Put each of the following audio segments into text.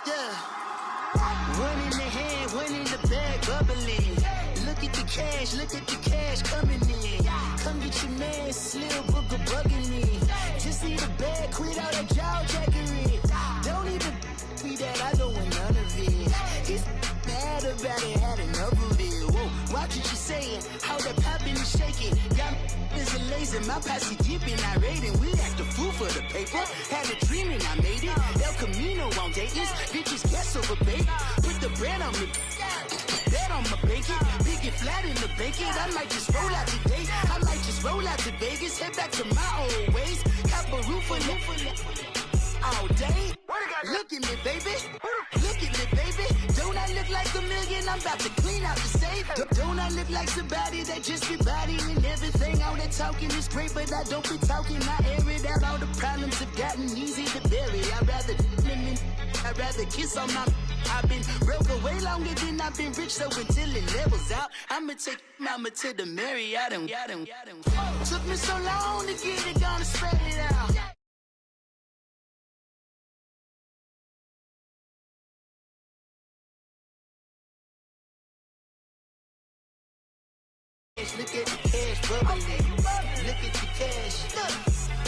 Yeah. One in the hand, one in the bag, bubbling. Look at the cash coming in. Come get your man, Slim Booker bugging me. Just need a bag, quit all that jaw jackery. Don't even be that, I don't want none of it. It's bad about it, had enough of it. Whoa, watch what you saying, how that poppin' and shaking. Got is a lazy, my posse deep and I raiding. We act a fool for the paper. Had a dream and I made it. El Camino on Dayton's, bitches guess over bait. Put the bread on me, bet on my bacon. Big and flat in the bacon. I might just roll out today. I might just roll out to Vegas. Head back to my old ways. Cop a roof for all day. Look at me, baby. Look at me, baby. Don't I look like a million? I'm about to clean out the safe. Don't I look like somebody that just be bodying everything? All that talking is great, but I don't be talking. I air it out. All the problems have gotten easy to bury. I'd rather kiss on my. I've been broke way longer than I've been rich, so until it levels out, I'ma take mama to the Marriott and took me so long to get it, gonna spread it out. Look at the cash bubbling. Look at the cash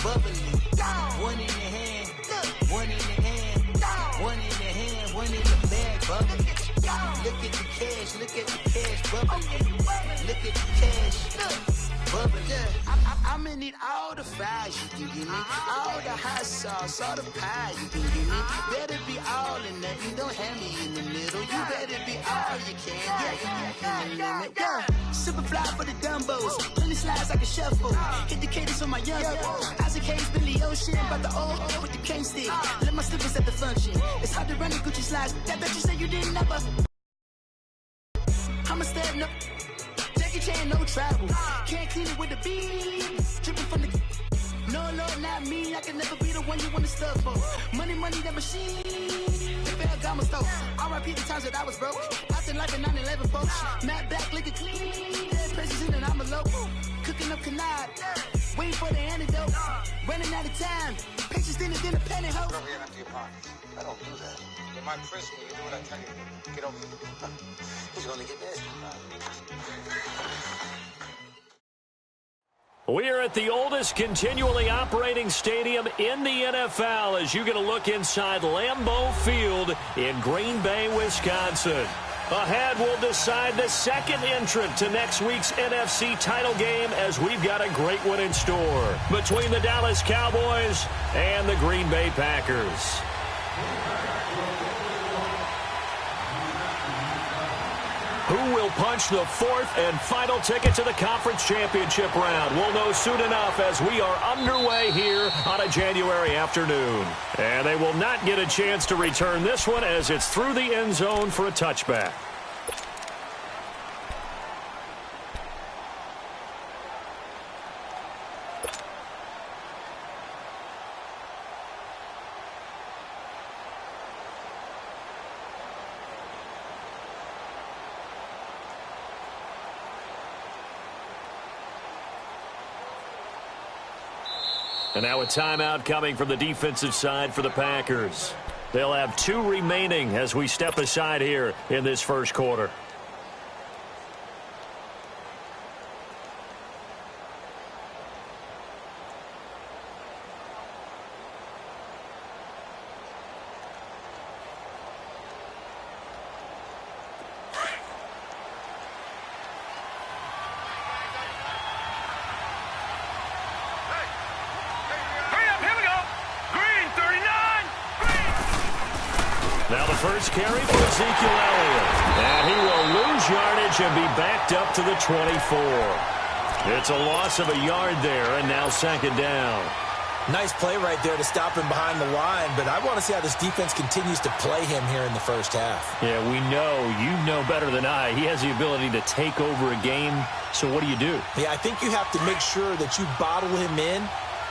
bubbling. One in the hand, one in the hand, one in the hand, one in the bag bubbling. Look at the cash, look at the cash bubbling. Look at the cash bubbling. I'ma need all the fries you can give me, all the hot sauce, all the pie you can give me. Better be all in nothing, don't have me in the middle. You better be all you can. Yeah. Super fly for the Dumbos, plenty slides like a shuffle. Hit the cadence on my young Isaac Hayes, Billy Ocean, about the old with the cane stick. Let my slippers at the function. It's hard to run the Gucci slides. That bet you say you didn't never. I'ma stand up. Jackie Chan, no travel. Can't clean it with the beat. Dripping from the. No, Lord, not me. I can never be the one you wanna stuff for. Money, that machine. Ferragamo stove. R.I.P. the times that I was broke. Acting like a 9/11 folks. Matte back, liquor clean. Dead places in an envelope. Cooking up canard. Waiting for the antidote. Running out of time. Pictures in the penny hoe. Rub your hand up to your pockets. I don't do that. You're my prisoner. You do what I tell you to do. Get over here. He's gonna get nasty. We're at the oldest continually operating stadium in the NFL as you get a look inside Lambeau Field in Green Bay, Wisconsin. Ahead, we'll decide the second entrant to next week's NFC title game as we've got a great one in store between the Dallas Cowboys and the Green Bay Packers. Who will punch the fourth and final ticket to the conference championship round? We'll know soon enough as we are underway here on a January afternoon. And they will not get a chance to return this one as it's through the end zone for a touchback. And now a timeout coming from the defensive side for the Packers. They'll have 2 remaining as we step aside here in this first quarter. Now the first carry for Ezekiel Elliott. And he will lose yardage and be backed up to the 24. It's a loss of a yard there, and now second down. Nice play right there to stop him behind the line, but I want to see how this defense continues to play him here in the first half. Yeah, we know. You know better than I. He has the ability to take over a game, so what do you do? Yeah, I think you have to make sure that you bottle him in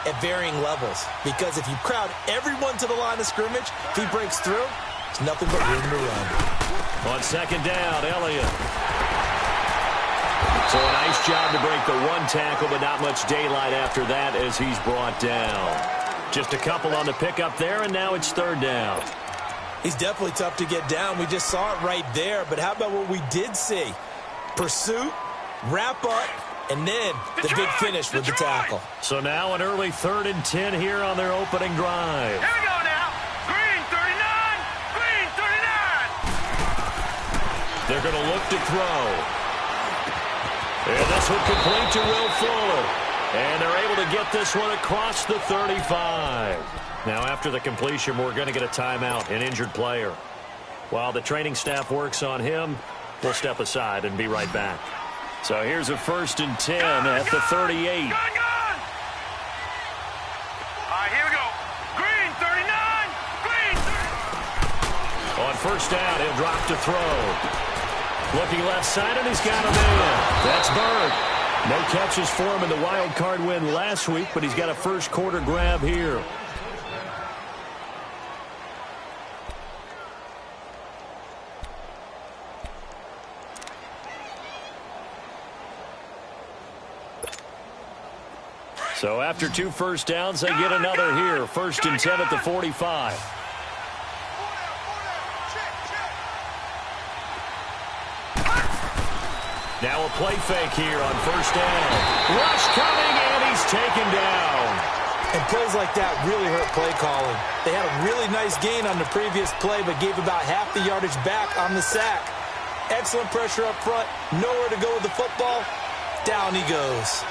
at varying levels, because if you crowd everyone to the line of scrimmage, if he breaks through, There's nothing but room to run. On second down, Elliott. So a nice job to break the one tackle, but not much daylight after that as he's brought down. Just a couple on the pickup there, and now it's third down. He's definitely tough to get down. We just saw it right there, but how about what we did see? Pursuit, wrap up, and then the big finish with the tackle. So now an early 3rd and 10 here on their opening drive. Here we go now. Green 39. Green 39. They're going to look to throw. And this one complete to Will Fuller. And they're able to get this one across the 35. Now after the completion, we're going to get a timeout, an injured player. While the training staff works on him, we'll step aside and be right back. So here's a 1st and 10 at the 38. Gun. All right, here we go. Green 39. Green 39. On first down, he'll drop to throw. Looking left side, and he's got a man. That's Bird. No catches for him in the wild card win last week, but he's got a first quarter grab here. So after 2 first downs, they get another here. 1st and 10 at the 45. Now a play fake here on first down. Rush coming, and he's taken down. And plays like that really hurt play calling. They had a really nice gain on the previous play, but gave about half the yardage back on the sack. Excellent pressure up front. Nowhere to go with the football. Down he goes.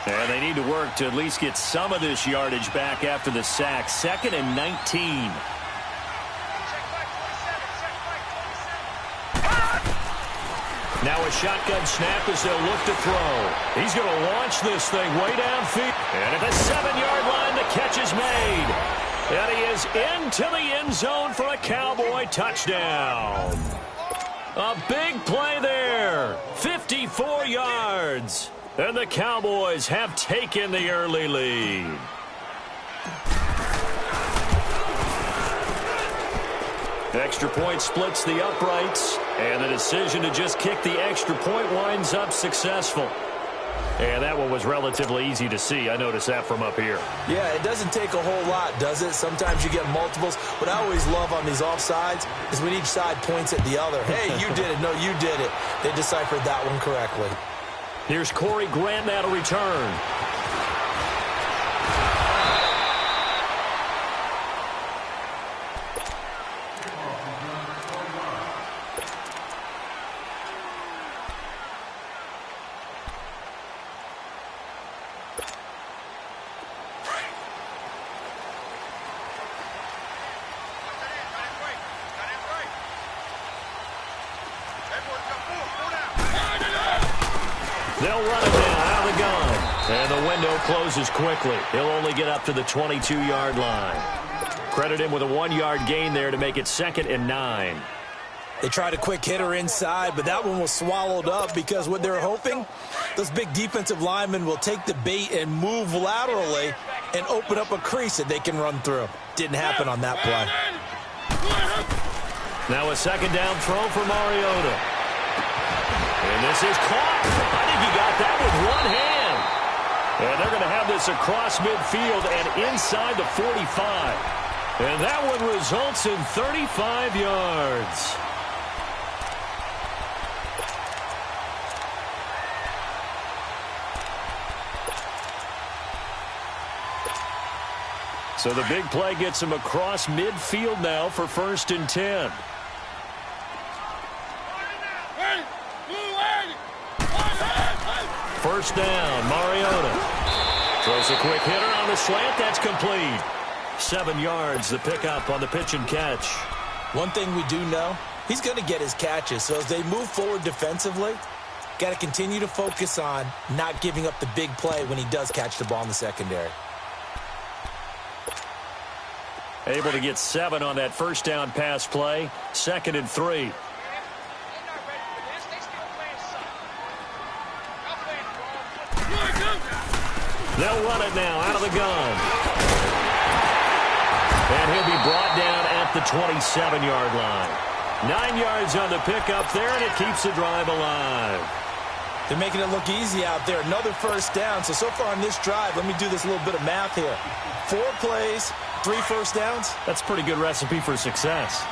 And they need to work to at least get some of this yardage back after the sack. 2nd and 19. Now a shotgun snap as they'll look to throw. He's going to launch this thing way downfield. And at the 7-yard line, the catch is made. And he is into the end zone for a Cowboy touchdown. A big play there. 54 yards. And the Cowboys have taken the early lead. Extra point splits the uprights, and the decision to just kick the extra point winds up successful. And that one was relatively easy to see. I noticed that from up here. Yeah, it doesn't take a whole lot, does it? Sometimes you get multiples. What I always love on these offsides is when each side points at the other. Hey, you did it. No, you did it. They deciphered that one correctly. Here's Corey Grant now to return. They'll run it down out of the gun. And the window closes quickly. He'll only get up to the 22-yard line. Credit him with a 1-yard gain there to make it 2nd and 9. They tried a quick hitter inside, but that one was swallowed up because what they're hoping, those big defensive linemen will take the bait and move laterally and open up a crease that they can run through. Didn't happen on that play. Now a 2nd down throw for Mariota. And this is caught. I think he got that with one hand. And they're going to have this across midfield and inside the 45. And that one results in 35 yards. So the big play gets him across midfield now for 1st and 10. First down, Mariota. Throws a quick hitter on the slant. That's complete. 7 yards, the pickup on the pitch and catch. One thing we do know, he's going to get his catches. So as they move forward defensively, got to continue to focus on not giving up the big play when he does catch the ball in the secondary. Able to get 7 on that first down pass play. 2nd and 3. They'll run it now out of the gun. And he'll be brought down at the 27-yard line. 9 yards on the pickup there, and it keeps the drive alive. They're making it look easy out there. Another first down. So far on this drive, let me do this little bit of math here. 4 plays, 3 first downs. That's a pretty good recipe for success.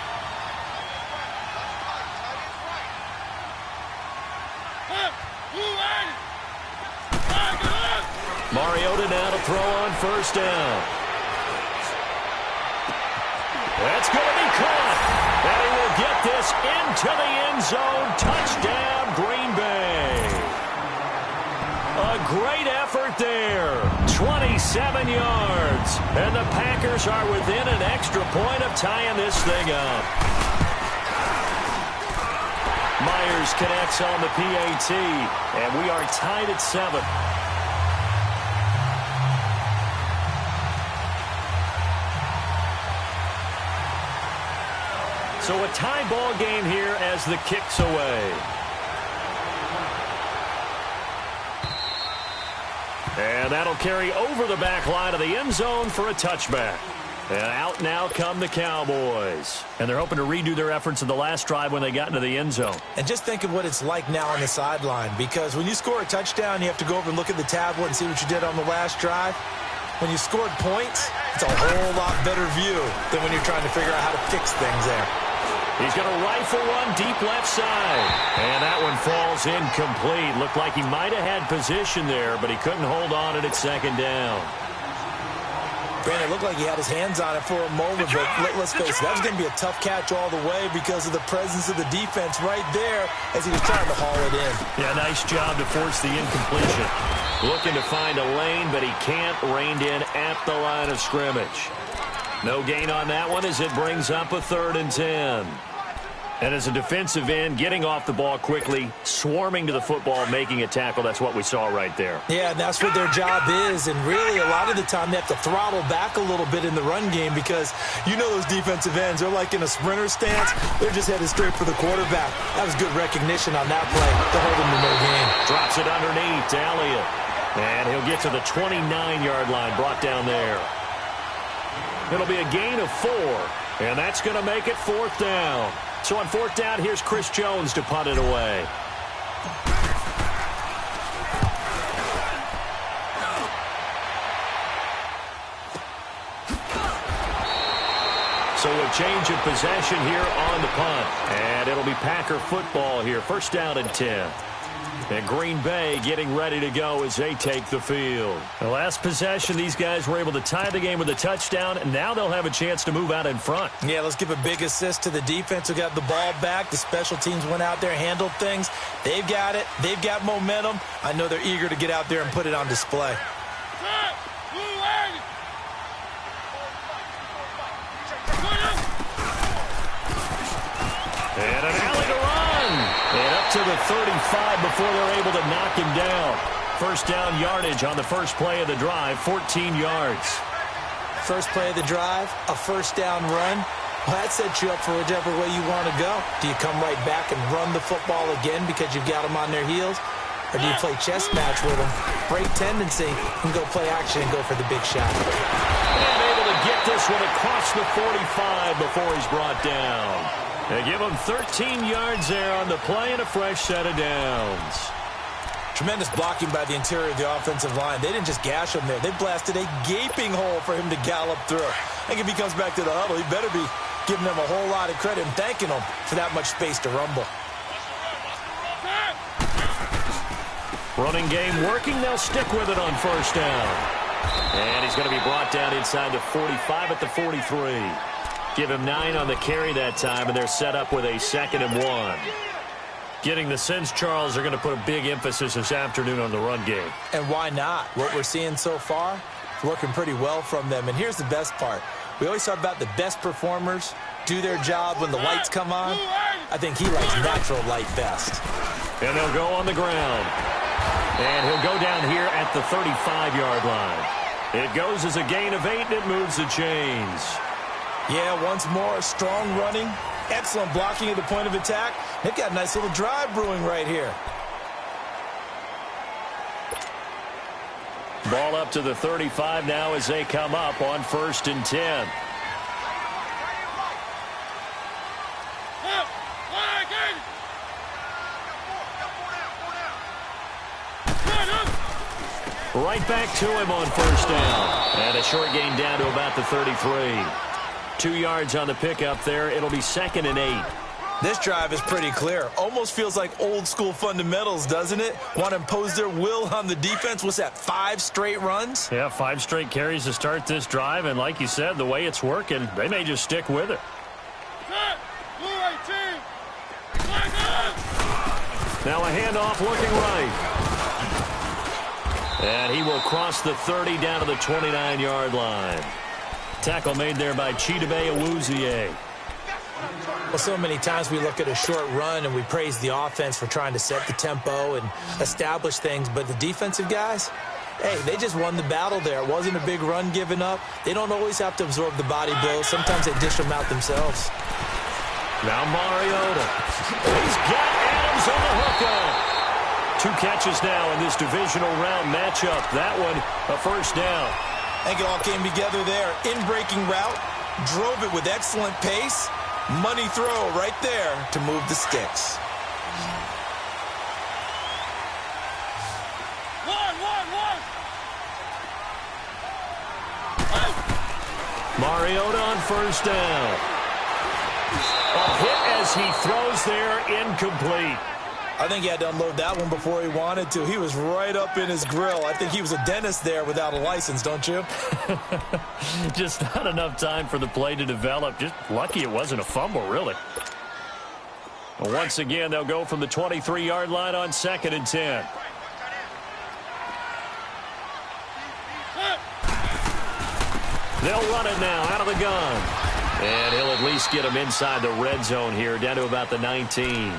Mariota now to throw on first down. That's going to be caught. And he will get this into the end zone. Touchdown, Green Bay. A great effort there. 27 yards. And the Packers are within an extra point of tying this thing up. Myers connects on the PAT. And we are tied at 7. So a tie ball game here as the kick's away. And that'll carry over the back line of the end zone for a touchback. And out now come the Cowboys. And they're hoping to redo their efforts in the last drive when they got into the end zone. And just think of what it's like now on the sideline. Because when you score a touchdown, you have to go over and look at the tablet and see what you did on the last drive. When you scored points, it's a whole lot better view than when you're trying to figure out how to fix things there. He's going to rifle one deep left side. And that one falls incomplete. Looked like he might have had position there, but he couldn't hold on at second down. Brandon, it looked like he had his hands on it for a moment, but let's face it, that was going to be a tough catch all the way because of the presence of the defense right there as he was trying to haul it in. Yeah, nice job to force the incompletion. Looking to find a lane, but he can't. Reined in at the line of scrimmage. No gain on that one as it brings up a 3rd and 10. And as a defensive end, getting off the ball quickly, swarming to the football, making a tackle, that's what we saw right there. Yeah, and that's what their job is. And really, a lot of the time, they have to throttle back a little bit in the run game because you know those defensive ends, they're like in a sprinter stance. They're just headed straight for the quarterback. That was good recognition on that play to hold him to no gain. Drops it underneath to Elliott. And he'll get to the 29-yard line, brought down there. It'll be a gain of 4, and that's going to make it 4th down. So on 4th down, here's Chris Jones to punt it away. So a change of possession here on the punt. And it'll be Packer football here. 1st down and 10. And Green Bay getting ready to go as they take the field. The last possession, these guys were able to tie the game with a touchdown, and now they'll have a chance to move out in front. Yeah, let's give a big assist to the defense who got the ball back. The special teams went out there, handled things. They've got it. They've got momentum. I know they're eager to get out there and put it on display. And an alley to run. And up to the 35 before they're able to knock him down. 1st down yardage on the first play of the drive, 14 yards. First play of the drive, a 1st down run. Well, that sets you up for whichever way you want to go. Do you come right back and run the football again because you've got them on their heels? Or do you play chess match with them, break tendency, and go play action and go for the big shot? And able to get this one across the 45 before he's brought down. They give him 13 yards there on the play and a fresh set of downs. Tremendous blocking by the interior of the offensive line. They didn't just gash him there. They blasted a gaping hole for him to gallop through. I think if he comes back to the huddle, he better be giving them a whole lot of credit and thanking them for that much space to rumble. Running game working. They'll stick with it on 1st down. And he's going to be brought down inside the 45 at the 43. Give him 9 on the carry that time, and they're set up with a 2nd and 1. Getting the sense, Charles, they're going to put a big emphasis this afternoon on the run game. And why not? What we're seeing so far is working pretty well from them. And here's the best part. We always talk about the best performers do their job when the lights come on. I think he likes natural light best. And they'll go on the ground. And he'll go down here at the 35-yard line. It goes as a gain of 8, and it moves the chains. Yeah, once more, strong running, excellent blocking at the point of attack. They've got a nice little drive brewing right here. Ball up to the 35 now as they come up on 1st and 10. Right back to him on first down. And a short gain down to about the 33. 2 yards on the pickup there. It'll be 2nd and 8. This drive is pretty clear. Almost feels like old school fundamentals, doesn't it? Want to impose their will on the defense. What's that, 5 straight runs? Yeah, 5 straight carries to start this drive. And like you said, the way it's working, they may just stick with it. Now a handoff looking right. And he will cross the 30 down to the 29-yard line. Tackle made there by Chidobe Awuzie. Well, so many times we look at a short run and we praise the offense for trying to set the tempo and establish things, but the defensive guys, hey, they just won the battle there. It wasn't a big run given up. They don't always have to absorb the body blows. Sometimes they dish them out themselves. Now Mariota. He's got Adams on the hookup. 2 catches now in this divisional round matchup. That one, a first down. I think it all came together there. In-breaking route, drove it with excellent pace. Money throw right there to move the sticks. Mariota on first down. A hit as he throws there, incomplete. I think he had to unload that one before he wanted to. He was right up in his grill. I think he was a dentist there without a license, don't you? Just not enough time for the play to develop. Just lucky it wasn't a fumble, really. Once again, they'll go from the 23-yard line on 2nd and 10. They'll run it now out of the gun. And he'll at least get him inside the red zone here, down to about the 19.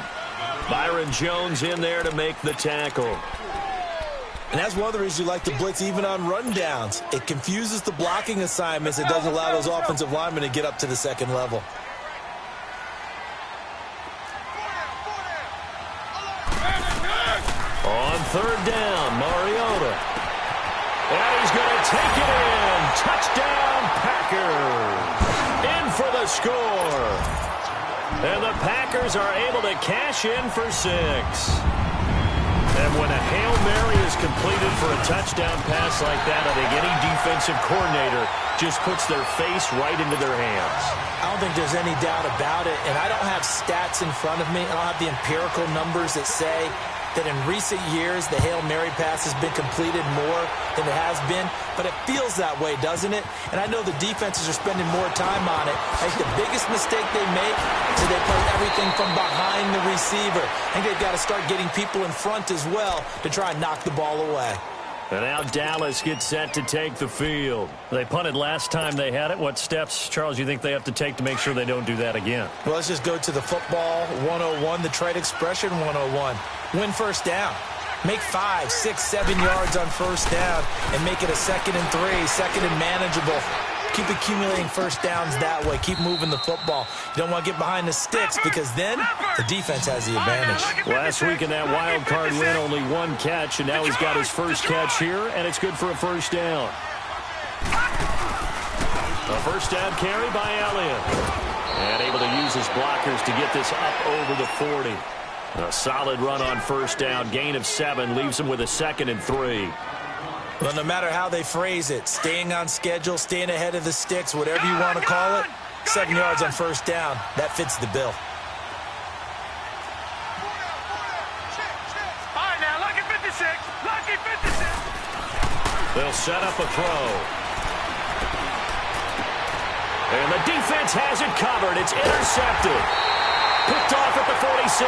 Byron Jones in there to make the tackle. And that's one of the reasons you like to blitz even on rundowns. It confuses the blocking assignments. It doesn't allow those offensive linemen to get up to the second level. On 3rd down, Mariota. And he's going to take it in. Touchdown, Packers. In for the score. And the Packers are able to cash in for 6. And when a Hail Mary is completed for a touchdown pass like that, I think any defensive coordinator just puts their face right into their hands. I don't think there's any doubt about it. And I don't have stats in front of me. I don't have the empirical numbers that say that in recent years the Hail Mary pass has been completed more than it has been, but it feels that way, doesn't it? And I know the defenses are spending more time on it. I think the biggest mistake they make is they play everything from behind the receiver. I think they've got to start getting people in front as well to try and knock the ball away. And now Dallas gets set to take the field. They punted last time they had it. What steps, Charles, you think they have to take to make sure they don't do that again? Well, let's just go to the football 101, the trade expression 101. Win first down. Make 5, 6, 7 yards on first down and make it a 2nd and 3, 2nd and manageable. Keep accumulating first downs that way. Keep moving the football. You don't want to get behind the sticks because then the defense has the advantage. Last week in that wild card win, only 1 catch, and now he's got his first catch here, and it's good for a first down. A first down carry by Elliott. And able to use his blockers to get this up over the 40. A solid run on first down. Gain of 7 leaves him with a 2nd and 3. Well, no matter how they phrase it, staying on schedule, staying ahead of the sticks, whatever you want to call it, 7 yards on first down, that fits the bill. All right, now, lucky 56. Lucky 56. They'll set up a throw. And the defense has it covered. It's intercepted. Picked off at the 46.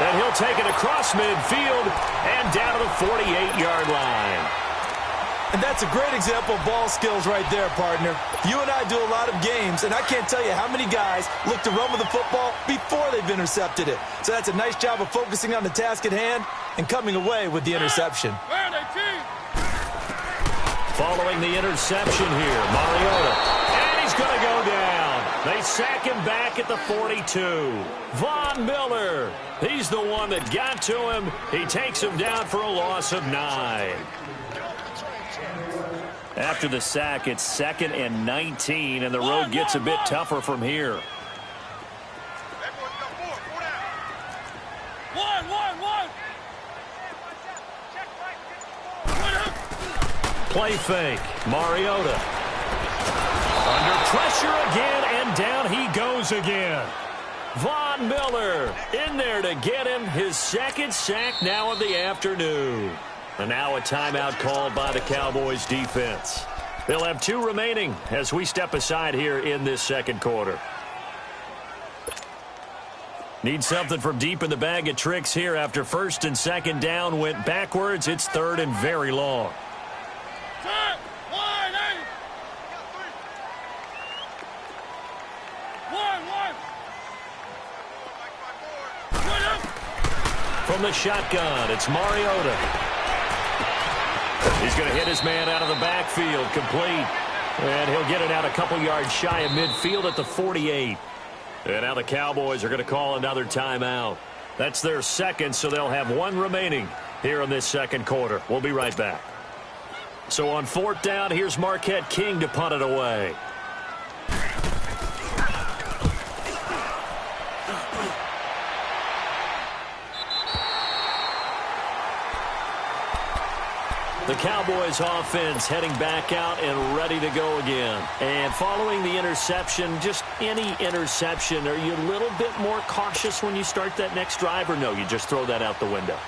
And he'll take it across midfield and down to the 48-yard line. And that's a great example of ball skills right there, partner. You and I do a lot of games, and I can't tell you how many guys look to run with the football before they've intercepted it. So that's a nice job of focusing on the task at hand and coming away with the interception. Following the interception here, Mariota. And he's going to go down. They sack him back at the 42. Von Miller, he's the one that got to him. He takes him down for a loss of 9. After the sack, it's 2nd and 19, and the road gets a bit tougher from here. play fake. Mariota. Under pressure again, and down he goes again. Von Miller in there to get him his second sack now of the afternoon. And now a timeout called by the Cowboys defense. They'll have 2 remaining as we step aside here in this second quarter. Need something from deep in the bag of tricks here after first and second down went backwards. It's third and very long. From the shotgun, it's Mariota. He's going to hit his man out of the backfield, complete. And he'll get it out a couple yards shy of midfield at the 48. And now the Cowboys are going to call another timeout. That's their second, so they'll have 1 remaining here in this second quarter. We'll be right back. So on 4th down, here's Marquette King to punt it away. The Cowboys offense heading back out and ready to go again. And following the interception, just any interception, are you a little bit more cautious when you start that next drive, or no, you just throw that out the window?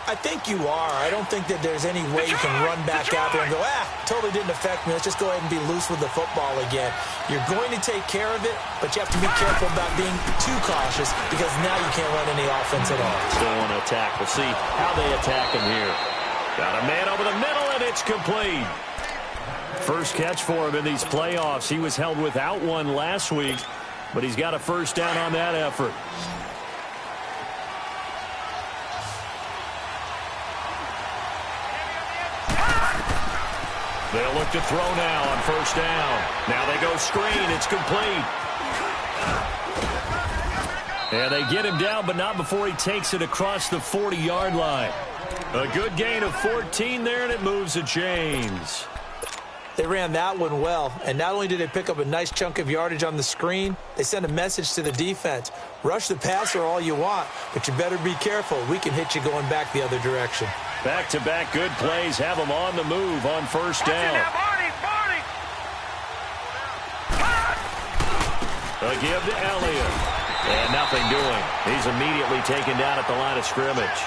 I think you are. I don't think that there's any way you can run back out there and go, totally didn't affect me. Let's just go ahead and be loose with the football again. You're going to take care of it, but you have to be careful about being too cautious because now you can't run any offense at all. Still want to attack. We'll see how they attack him here. Got a man over the middle, and it's complete. First catch for him in these playoffs. He was held without one last week, but he's got a first down on that effort. They'll look to throw now on first down. Now they go screen. It's complete. And they get him down, but not before he takes it across the 40-yard line. A good gain of 14 there, and it moves the chains. They ran that one well, and not only did they pick up a nice chunk of yardage on the screen, they sent a message to the defense. Rush the passer all you want, but you better be careful. We can hit you going back the other direction. Back-to-back good plays have them on the move on first down. A give to Elliott. And nothing doing. He's immediately taken down at the line of scrimmage.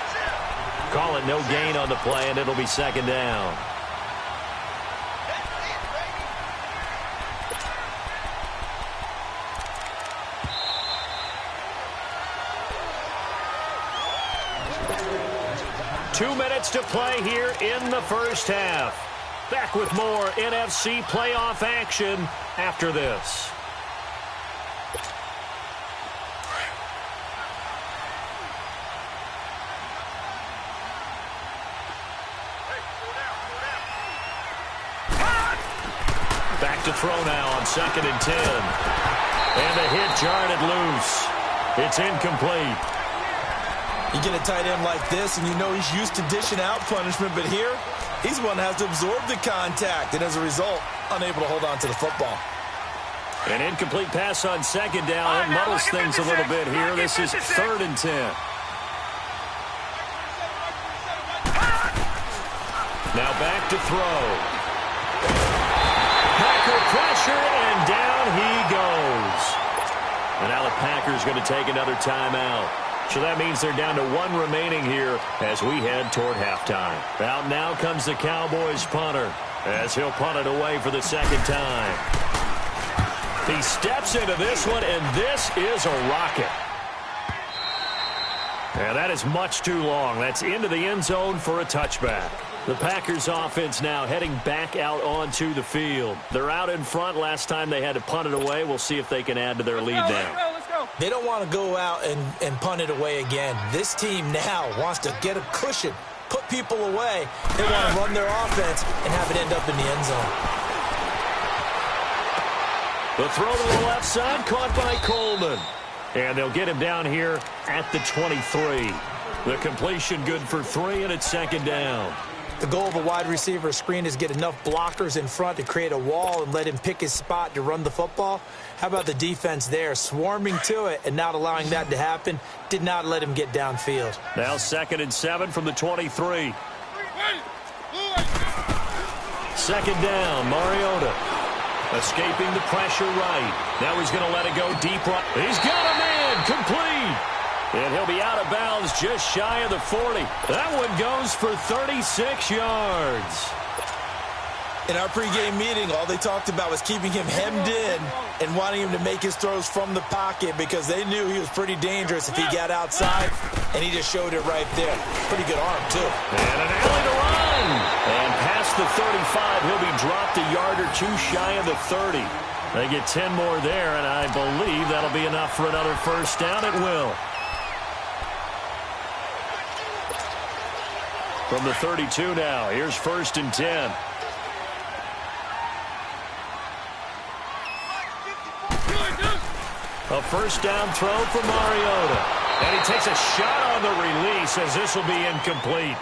Call it no gain on the play, and it'll be second down. Two minutes to play here in the first half. Back with more NFC playoff action after this. Back to throw now on 2nd and 10. And the hit jarred it loose. It's incomplete. You get a tight end like this, and you know he's used to dishing out punishment, but here, he's one that has to absorb the contact, and as a result, unable to hold on to the football. An incomplete pass on 2nd down. It muddles things a little bit here. This is 3rd and 10. Now back to throw. Packer pressure, and down he goes. And now the Packers going to take another timeout. So that means they're down to 1 remaining here as we head toward halftime. Out now comes the Cowboys punter as he'll punt it away for the second time. He steps into this one, and this is a rocket. And that is much too long. That's into the end zone for a touchback. The Packers offense now heading back out onto the field. They're out in front. Last time they had to punt it away. We'll see if they can add to their lead now. They don't want to go out and punt it away again. This team now wants to get a cushion, put people away. They want to run their offense and have it end up in the end zone. The throw to the left side, caught by Coleman. And they'll get him down here at the 23. The completion good for 3, and it's 2nd down. The goal of a wide receiver screen is get enough blockers in front to create a wall and let him pick his spot to run the football. How about the defense there, swarming to it and not allowing that to happen? Did not let him get downfield. Now 2nd and 7 from the 23. second down. Mariota escaping the pressure right. Now he's going to let it go deep right. He's got a man complete. And he'll be out of bounds just shy of the 40. That one goes for 36 yards. In our pregame meeting, all they talked about was keeping him hemmed in and wanting him to make his throws from the pocket because they knew he was pretty dangerous if he got outside, and he just showed it right there. Pretty good arm, too. And an alley to run. And past the 35, he'll be dropped a yard or two shy of the 30. They get 10 more there, and I believe that'll be enough for another first down. It will. From the 32 now, here's 1st and 10. A first down throw for Mariota. And he takes a shot on the release as this will be incomplete.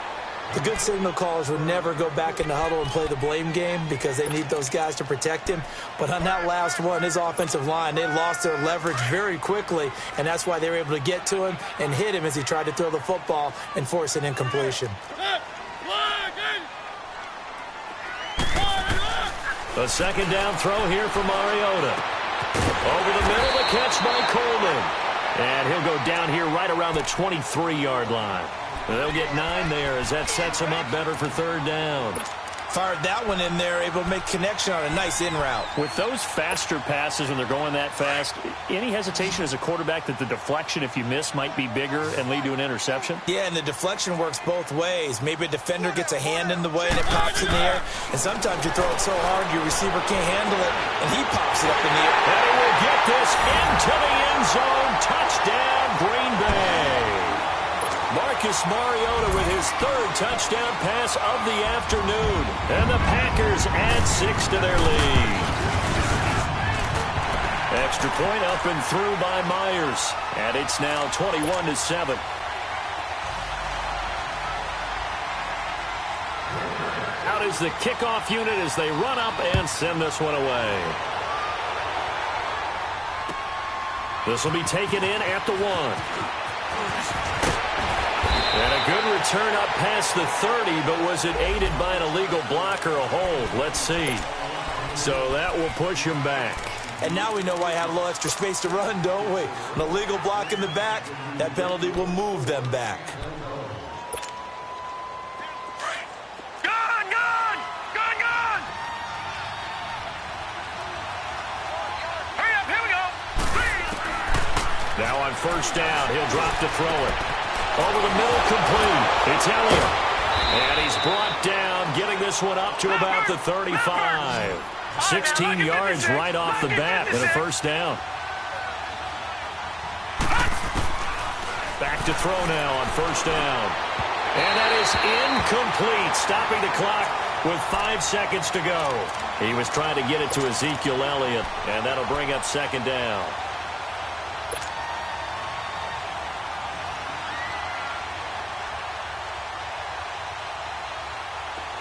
The good signal callers would never go back in the huddle and play the blame game because they need those guys to protect him. But on that last one, his offensive line, they lost their leverage very quickly, and that's why they were able to get to him and hit him as he tried to throw the football and force an incompletion. A second down throw here for Mariota. Over the middle, the catch by Coleman. And he'll go down here right around the 23-yard line. They'll get 9 there as that sets him up better for 3rd down. Fired that one in there, able to make connection on a nice in route. With those faster passes when they're going that fast, any hesitation as a quarterback that the deflection, if you miss, might be bigger and lead to an interception? Yeah, and the deflection works both ways. Maybe a defender gets a hand in the way and it pops in the air. And sometimes you throw it so hard your receiver can't handle it, and he pops it up in the air. And he will get this into the end zone. Touchdown, Green Bay. Marcus Mariota with his 3rd touchdown pass of the afternoon. And the Packers add 6 to their lead. Extra point up and through by Myers. And it's now 21-7. Out is the kickoff unit as they run up and send this one away. This will be taken in at the 1. And a good return up past the 30, but was it aided by an illegal block or a hold? Let's see. So that will push him back. And now we know why he had a little extra space to run, don't we? An illegal block in the back, that penalty will move them back. Gone! Gone! Gone! Gone! Hurry up, here we go! Now on first down, he'll drop to throw it. Over the middle, complete. It's Elliott. And he's brought down, getting this one up to about the 35. 16 yards right off the bat and a first down. Back to throw now on first down. And that is incomplete, stopping the clock with 5 seconds to go. He was trying to get it to Ezekiel Elliott, and that'll bring up second down.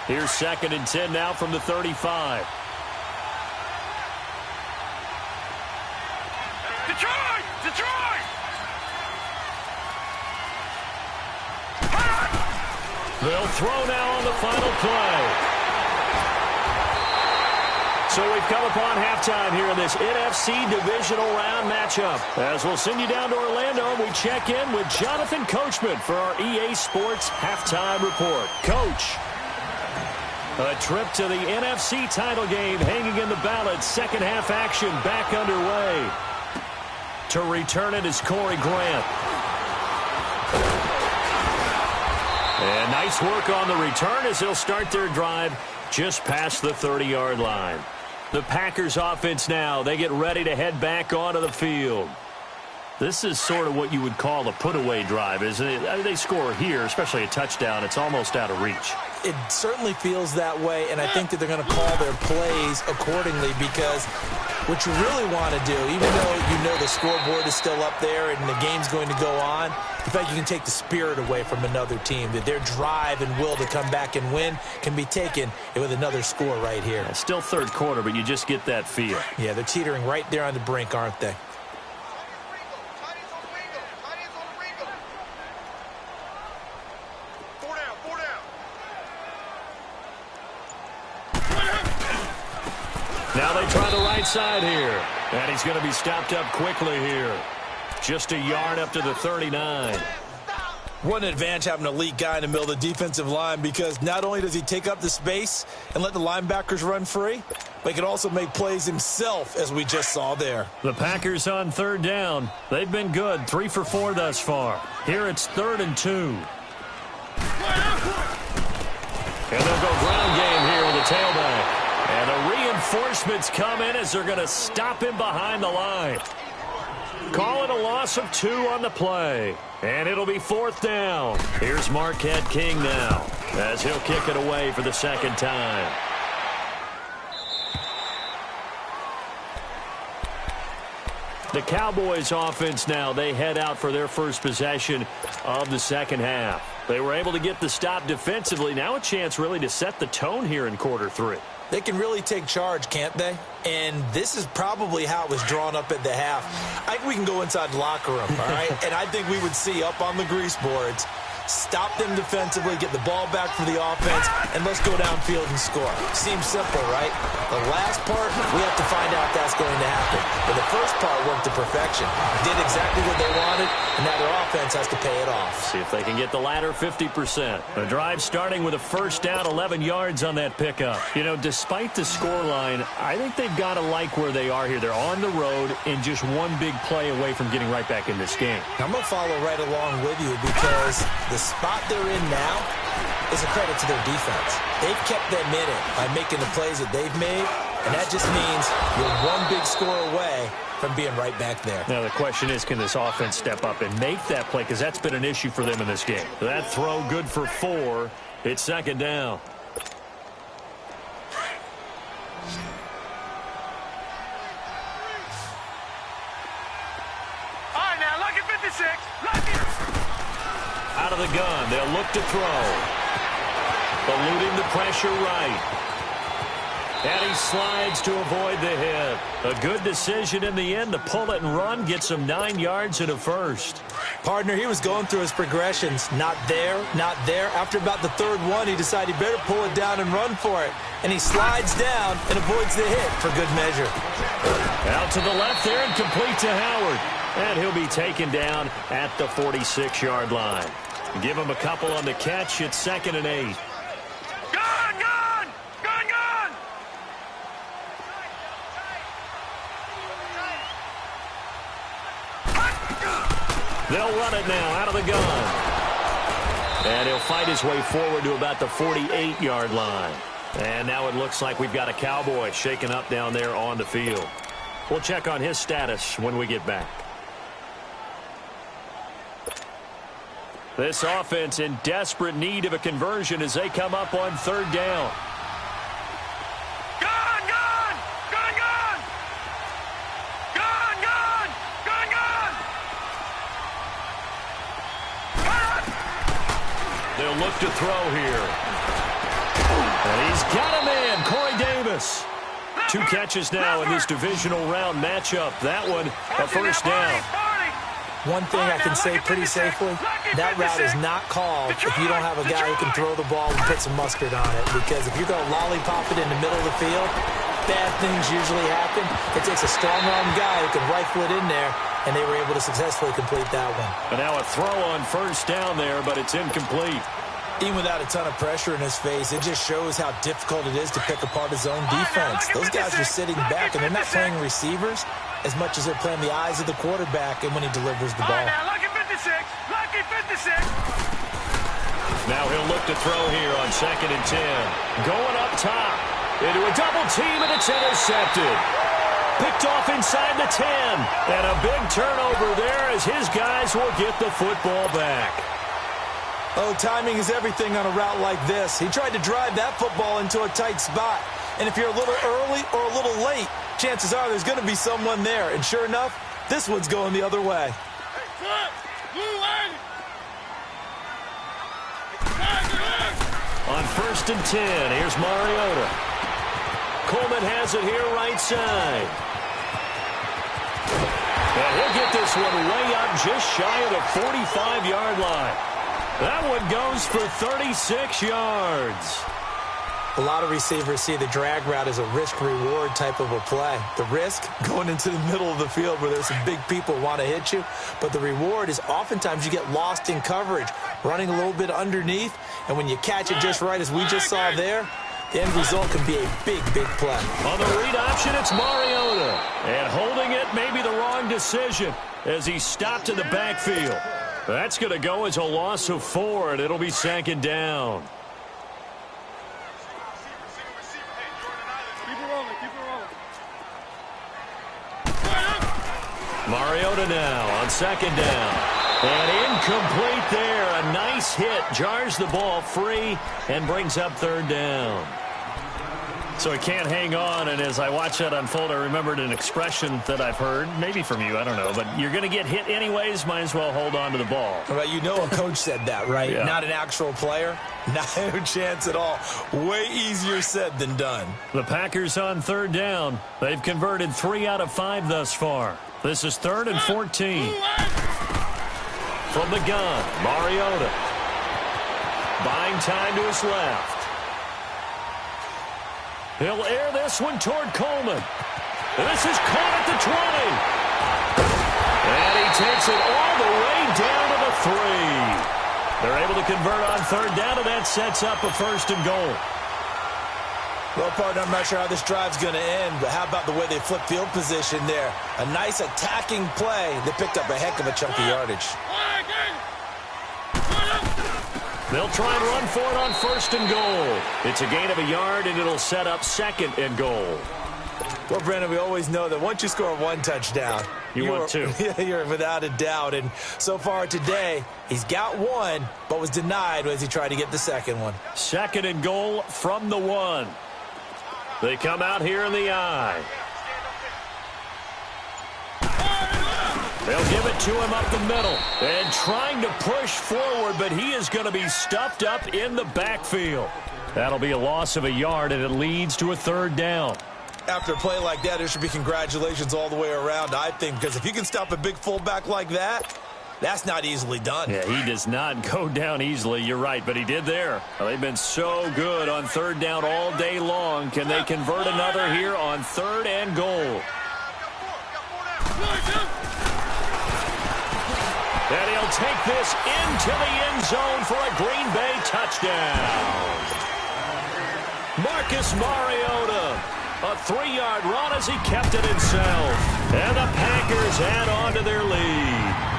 Here's 2nd and 10 now from the 35. Detroit! Detroit! They'll throw now on the final play. So we've come upon halftime here in this NFC divisional round matchup. As we'll send you down to Orlando, we check in with Jonathan Coachman for our EA Sports halftime report. Coach. A trip to the NFC title game hanging in the balance. Second half action back underway. To return it is Corey Grant. And nice work on the return as they'll start their drive just past the 30-yard line. The Packers offense now, they get ready to head back onto the field. This is sort of what you would call a put-away drive, isn't it? I mean, they score here, especially a touchdown. It's almost out of reach. It certainly feels that way, and I think that they're going to call their plays accordingly because what you really want to do, even though you know the scoreboard is still up there and the game's going to go on, in fact, you can take the spirit away from another team, that their drive and will to come back and win can be taken with another score right here. Yeah, still third quarter, but you just get that feel. Yeah, they're teetering right there on the brink, aren't they? Now they try the right side here. And he's going to be stopped up quickly here. Just a yard up to the 39. What an advantage having an elite guy in the middle of the defensive line, because not only does he take up the space and let the linebackers run free, but he can also make plays himself, as we just saw there. The Packers on third down. They've been good, 3 for 4 thus far. Here it's 3rd and 2. And they'll go ground game here with a tailback. And the reinforcements come in as they're going to stop him behind the line. Call it a loss of 2 on the play. And it'll be 4th down. Here's Marquette King now, as he'll kick it away for the second time. The Cowboys offense now, they head out for their first possession of the second half. They were able to get the stop defensively. Now a chance really to set the tone here in quarter 3. They can really take charge, can't they? And this is probably how it was drawn up at the half. I think we can go inside the locker room, all right? And I think we would see up on the grease boards, stop them defensively, get the ball back for the offense, and let's go downfield and score. Seems simple, right? The last part, we have to find out if that's going to happen. But the first part worked to perfection. Did exactly what they wanted, and now their offense has to pay it off. See if they can get the latter 50%. The drive starting with a first down, 11 yards on that pickup. You know, despite the scoreline, I think they've got to like where they are here. They're on the road and just one big play away from getting right back in this game. I'm going to follow right along with you, because the spot they're in now is a credit to their defense. They've kept them in it by making the plays that they've made, and that just means you're one big score away from being right back there. Now the question is, can this offense step up and make that play, because that's been an issue for them in this game. That throw good for 4. It's second down. All right, now, lucky 56. Lucky. Out of the gun, they'll look to throw. Eluding the pressure right. And he slides to avoid the hit. A good decision in the end to pull it and run, get some 9 yards and a first. Partner, he was going through his progressions. Not there, not there. After about the 3rd one, he decided he better pull it down and run for it. And he slides down and avoids the hit for good measure. Out to the left there and complete to Howard. And he'll be taken down at the 46-yard line. Give him a couple on the catch. It's 2nd and 8. Gun, gun! Gun, gun! They'll run it now out of the gun. And he'll fight his way forward to about the 48-yard line. And now it looks like we've got a Cowboy shaken up down there on the field. We'll check on his status when we get back. This offense in desperate need of a conversion as they come up on 3rd down. Gun, gun! Gun, gun! Gun, gun! Gun, gun! They'll look to throw here. And he's got a man, Corey Davis. 2 catches now in this divisional round matchup. That one, a first down. One thing I can say pretty safely, that route is not called if you don't have a guy who can throw the ball and put some mustard on it. Because if you're going to lollipop it in the middle of the field, bad things usually happen. It takes a strong-arm guy who can rifle it in there, and they were able to successfully complete that one. And now a throw on first down there, but it's incomplete. Even without a ton of pressure in his face, it just shows how difficult it is to pick apart his own defense. Those guys are sitting back, and they're not playing receivers as much as they're playing the eyes of the quarterback and when he delivers the ball. Now, lucky 56. Lucky 56. Now he'll look to throw here on 2nd and 10. Going up top into a double team, and it's intercepted. Picked off inside the 10. And a big turnover there as his guys will get the football back. Oh, timing is everything on a route like this. He tried to drive that football into a tight spot. And if you're a little early or a little late, chances are there's going to be someone there. And sure enough, this one's going the other way. On 1st and 10, here's Mariota. Coleman has it here right side. And he'll get this one way up just shy of the 45-yard line. That one goes for 36 yards. A lot of receivers see the drag route as a risk-reward type of a play. The risk, going into the middle of the field where there's some big people want to hit you. But the reward is oftentimes you get lost in coverage, running a little bit underneath. And when you catch it just right, as we just saw there, the end result can be a big, big play. On the read option, it's Mariota. And holding it may be the wrong decision as he stopped in the backfield. That's going to go as a loss of 4, and it'll be 2nd down. Mariota now on 2nd down. And incomplete there. A nice hit. Jars the ball free and brings up 3rd down. So he can't hang on, and as I watch that unfold, I remembered an expression that I've heard, maybe from you, I don't know, but you're going to get hit anyways, might as well hold on to the ball. Well, you know a coach said that, right? Yeah. Not an actual player. Not a chance at all. Way easier said than done. The Packers on 3rd down. They've converted 3 out of 5 thus far. This is 3rd and 14. From the gun, Mariota. Buying time to his left. He'll air this one toward Coleman. And this is caught at the 20. And he takes it all the way down to the 3. They're able to convert on 3rd down, and that sets up a 1st and goal. Well, partner, I'm not sure how this drive's going to end, but how about the way they flip field position there? A nice attacking play. They picked up a heck of a chunk of yardage. They'll try and run for it on 1st and goal. It's a gain of a yard, and it'll set up 2nd and goal. Well, Brandon, we always know that once you score 1 touchdown, you want 2. You're without a doubt. And so far today, he's got 1, but was denied as he tried to get the 2nd one. 2nd and goal from the 1. They come out here in the eye. They'll give it to him up the middle. And trying to push forward, but he is going to be stuffed up in the backfield. That'll be a loss of a yard, and it leads to a 3rd down. After a play like that, there should be congratulations all the way around, I think, because if you can stop a big fullback like that, that's not easily done. Yeah, he does not go down easily. You're right, but he did there. Well, they've been so good on 3rd down all day long. Can they convert another here on 3rd and goal? And he'll take this into the end zone for a Green Bay touchdown. Marcus Mariota, a 3-yard run as he kept it himself. And the Packers add on to their lead.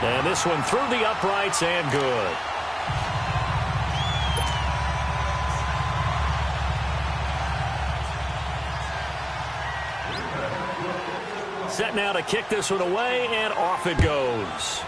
And this one through the uprights and good. Set now to kick this one away, and off it goes.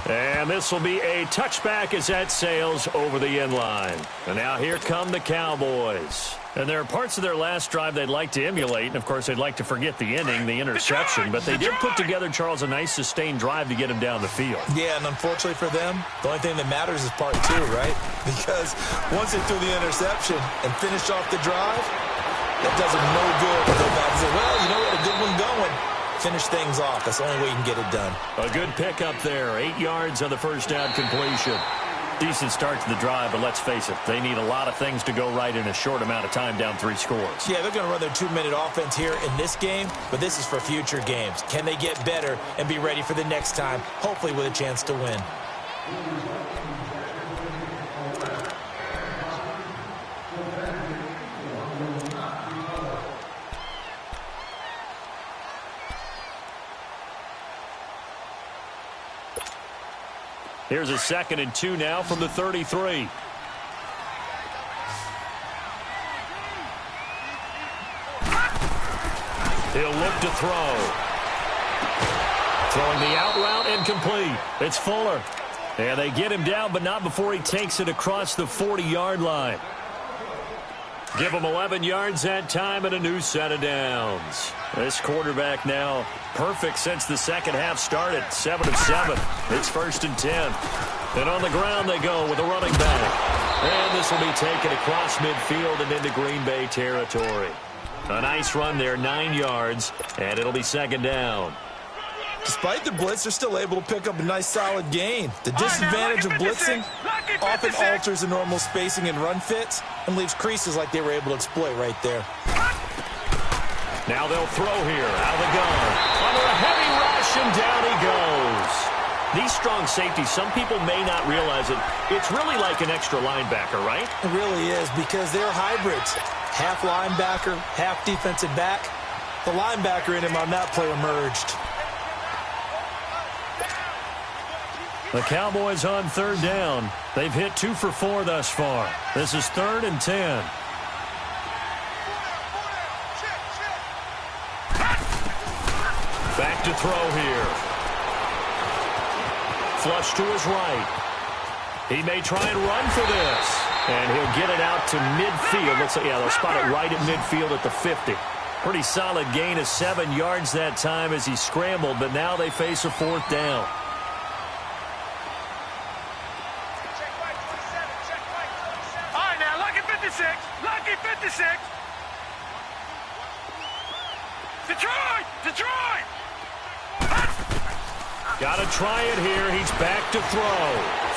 And this will be a touchback as that sails over the end line. And now here come the Cowboys. And there are parts of their last drive they'd like to emulate, and of course they'd like to forget the ending, the interception. But they did put together, Charles, a nice sustained drive to get him down the field. Yeah, and unfortunately for them, the only thing that matters is part 2, right? Because once they threw the interception and finished off the drive, that does them no good to go back and say, well, you know what, a good one going. Finish things off. That's the only way you can get it done. A good pickup there. 8 yards on the 1st down completion. Decent start to the drive, but let's face it, they need a lot of things to go right in a short amount of time, down 3 scores. Yeah, they're going to run their 2-minute offense here in this game, but this is for future games. Can they get better and be ready for the next time, hopefully with a chance to win? Here's a 2nd and 2 now from the 33. He'll look to throw. Throwing the out route incomplete. It's Fuller. And they get him down, but not before he takes it across the 40-yard line. Give him 11 yards that time and a new set of downs. This quarterback now perfect since the second half started. 7 of 7. It's 1st and 10. And on the ground they go with a running back. And this will be taken across midfield and into Green Bay territory. A nice run there, 9 yards, and it'll be 2nd down. Despite the blitz, they're still able to pick up a nice solid gain. The disadvantage of blitzing often alters the normal spacing and run fits and leaves creases like they were able to exploit right there. Now they'll throw here out of the gun. Under a heavy rush, and down he goes. These strong safeties, some people may not realize it. It's really like an extra linebacker, right? It really is, because they're hybrids. Half linebacker, half defensive back. The linebacker in him on that play emerged. The Cowboys on 3rd down. They've hit 2 for 4 thus far. This is 3rd and 10. Back to throw here. Flush to his right. He may try and run for this. And he'll get it out to midfield. Looks like, yeah, they'll spot it right at midfield at the 50. Pretty solid gain of 7 yards that time as he scrambled, but now they face a 4th down. All right, now, lucky 56. Lucky 56. Detroit! Detroit! Got to try it here. He's back to throw.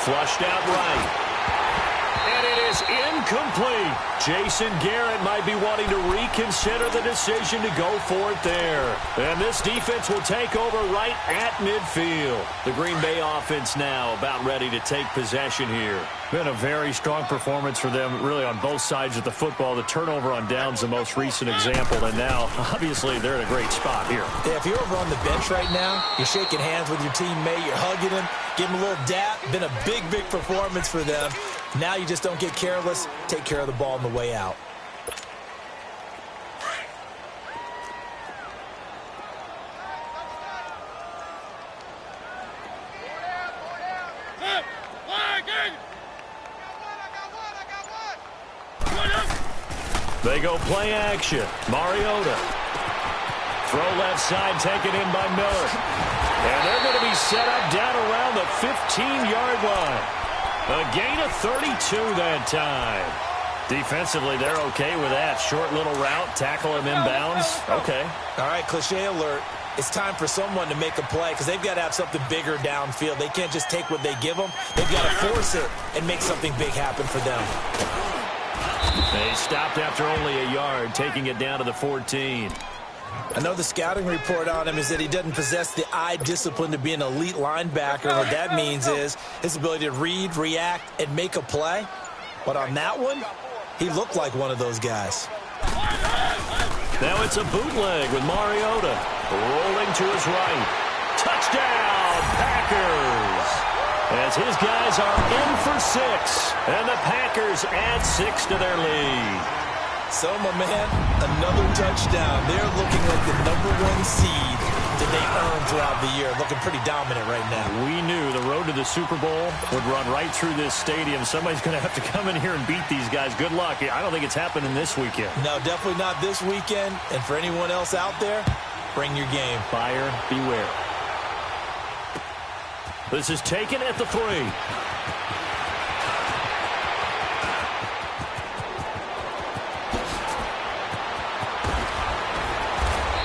Flushed out right. And it is incomplete. Jason Garrett might be wanting to reconsider the decision to go for it there. And this defense will take over right at midfield. The Green Bay offense now about ready to take possession here. Been a very strong performance for them, really, on both sides of the football. The turnover on downs, the most recent example, and now, obviously, they're in a great spot here. Yeah, if you're over on the bench right now, you're shaking hands with your teammate, you're hugging him, give him a little dap. Been a big, big performance for them. Now you just don't get careless. Take care of the ball on the way out. They go play action. Mariota. Throw left side, taken in by Miller. And they're going to be set up down around the 15-yard line. A gain of 32 that time. Defensively, they're okay with that. Short little route, tackle him inbounds. Okay. All right, cliche alert. It's time for someone to make a play because they've got to have something bigger downfield. They can't just take what they give them. They've got to force it and make something big happen for them. They stopped after only a yard, taking it down to the 14. I know the scouting report on him is that he doesn't possess the eye discipline to be an elite linebacker. And what that means is his ability to read, react, and make a play. But on that one, he looked like one of those guys. Now it's a bootleg with Mariota. Rolling to his right. Touchdown, Packers! As his guys are in for 6. And the Packers add 6 to their lead. So, my man, another touchdown. They're looking like the #1 seed that they earned throughout the year. Looking pretty dominant right now. We knew the road to the Super Bowl would run right through this stadium. Somebody's going to have to come in here and beat these guys. Good luck. I don't think it's happening this weekend. No, definitely not this weekend. And for anyone else out there, bring your game. Buyer beware. This is taken at the 3.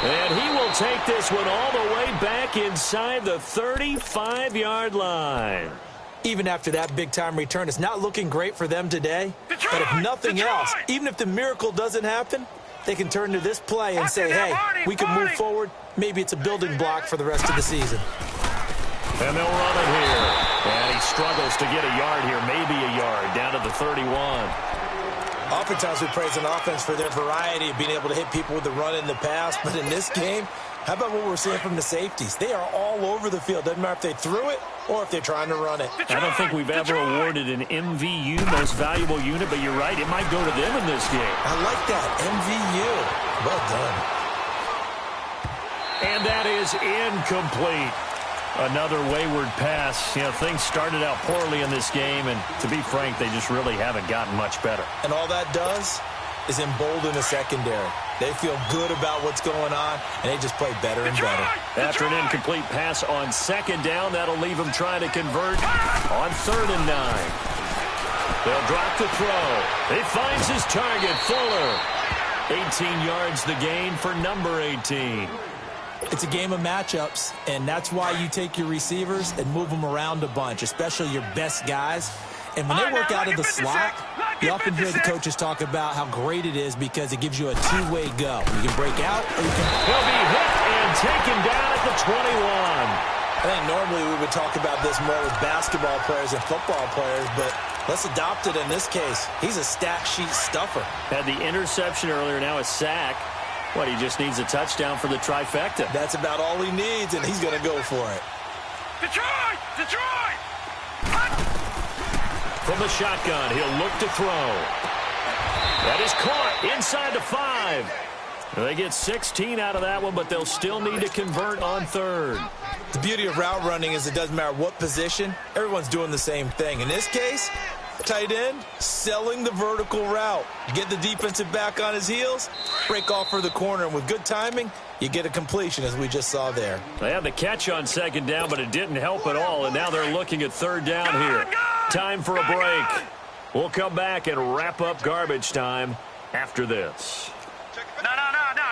And he will take this one all the way back inside the 35-yard line. Even after that big-time return, it's not looking great for them today. But if nothing else, even if the miracle doesn't happen, they can turn to this play and say, hey, we can move forward. Maybe it's a building block for the rest of the season. And they'll run it here. And he struggles to get a yard here, maybe a yard, down to the 31. Oftentimes we praise an offense for their variety of being able to hit people with the run in the pass. But in this game, how about what we're seeing from the safeties? They are all over the field. Doesn't matter if they threw it or if they're trying to run it. I don't think we've ever awarded an MVU, most valuable unit, but you're right. It might go to them in this game. I like that, MVU. Well done. And that is incomplete. Another wayward pass. You know, things started out poorly in this game, and to be frank, they just really haven't gotten much better. And all that does is embolden the secondary. They feel good about what's going on, and they just play better and better. After an incomplete pass on 2nd down, that'll leave them trying to convert on 3rd and 9. They'll drop the throw. He finds his target, Fuller. 18 yards the gain for number 18. It's a game of matchups, and that's why you take your receivers and move them around a bunch, especially your best guys. And when they work out of the slot, you often hear the coaches talk about how great it is because it gives you a two-way go. You can break out or you can... He'll be hit and taken down at the 21. I think normally we would talk about this more with basketball players and football players, but let's adopt it in this case. He's a stat sheet stuffer. Had the interception earlier, now a sack. What, he just needs a touchdown for the trifecta. That's about all he needs, and he's going to go for it. Detroit! Detroit! From the shotgun, he'll look to throw. That is caught inside the 5. They get 16 out of that one, but they'll still need to convert on third. The beauty of route running is it doesn't matter what position. Everyone's doing the same thing. In this case, tight end, selling the vertical route. Get the defensive back on his heels, break off for the corner, and with good timing, you get a completion, as we just saw there. They had the catch on second down, but it didn't help at all, and now they're looking at third down here. Time for a break. We'll come back and wrap up garbage time after this. No,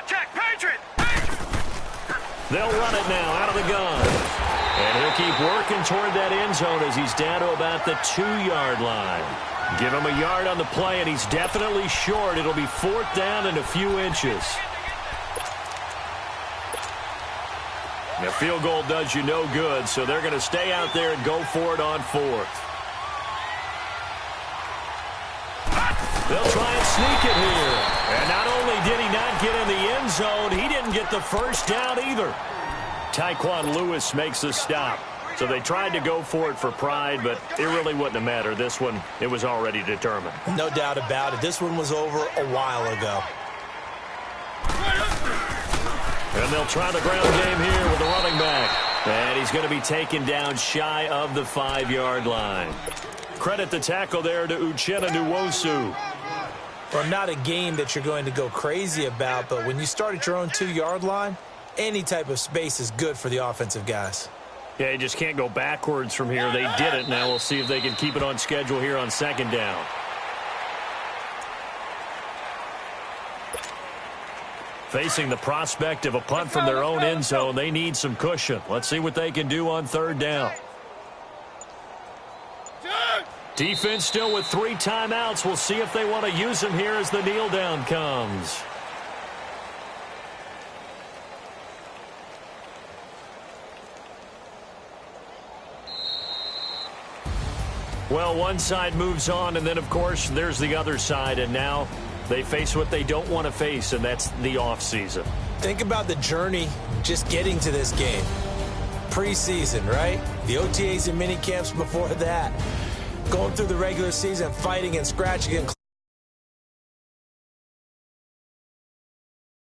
check, Patriot! They'll run it now out of the gun. And he'll keep working toward that end zone as he's down to about the 2-yard line. Give him a yard on the play, and he's definitely short. It'll be fourth down and a few inches. A field goal does you no good, so they're going to stay out there and go for it on fourth. They'll try and sneak it here. And not only did he not get in the end zone, he didn't get the first down either. Tyquan Lewis makes the stop. So they tried to go for it for pride, but it really wouldn't have mattered. This one, it was already determined. No doubt about it. This one was over a while ago. And they'll try the ground game here with the running back. And he's going to be taken down shy of the 5-yard line. Credit the tackle there to Uchenna Nwosu. Well, not a game that you're going to go crazy about, but when you start at your own 2-yard line, any type of space is good for the offensive guys. Yeah, you just can't go backwards from here. They did it. Now we'll see if they can keep it on schedule here on second down. Facing the prospect of a punt from their own end zone, they need some cushion. Let's see what they can do on third down. Defense still with 3 timeouts. We'll see if they want to use them here as the kneel down comes. Well, one side moves on, and then, of course, there's the other side, and now they face what they don't want to face, and that's the offseason. Think about the journey just getting to this game. Preseason, right? The OTAs and mini camps before that. Going through the regular season, fighting and scratching and